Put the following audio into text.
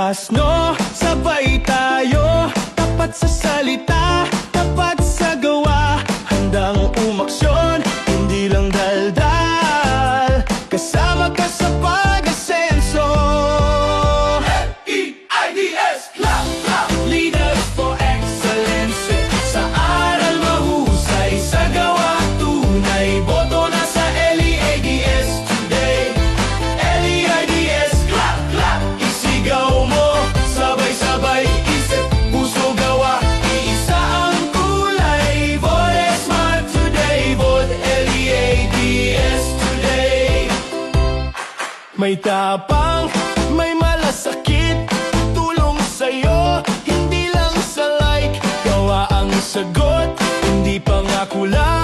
Yes, no, sabay tayo. Tapat sa salita, tapat sa gawa. Handang umaksyon, hindi lang daldal. Kasama ka sa pag-asenso. LEIDS, clap, clap. Leaders for excellence. Sa aral mahusay, sa gawa tunay. Boto na sa LEIDS today. LEIDS, clap, clap. Isigaw mo, sabay-sabay. Isip, puso, gawa. Iisa ang kulay. Vote smart today. Vote LEIDS today. May tapang, may malasakit. Tulong sa'yo, hindi lang sa like. Gawa ang sagot, hindi pangako lang.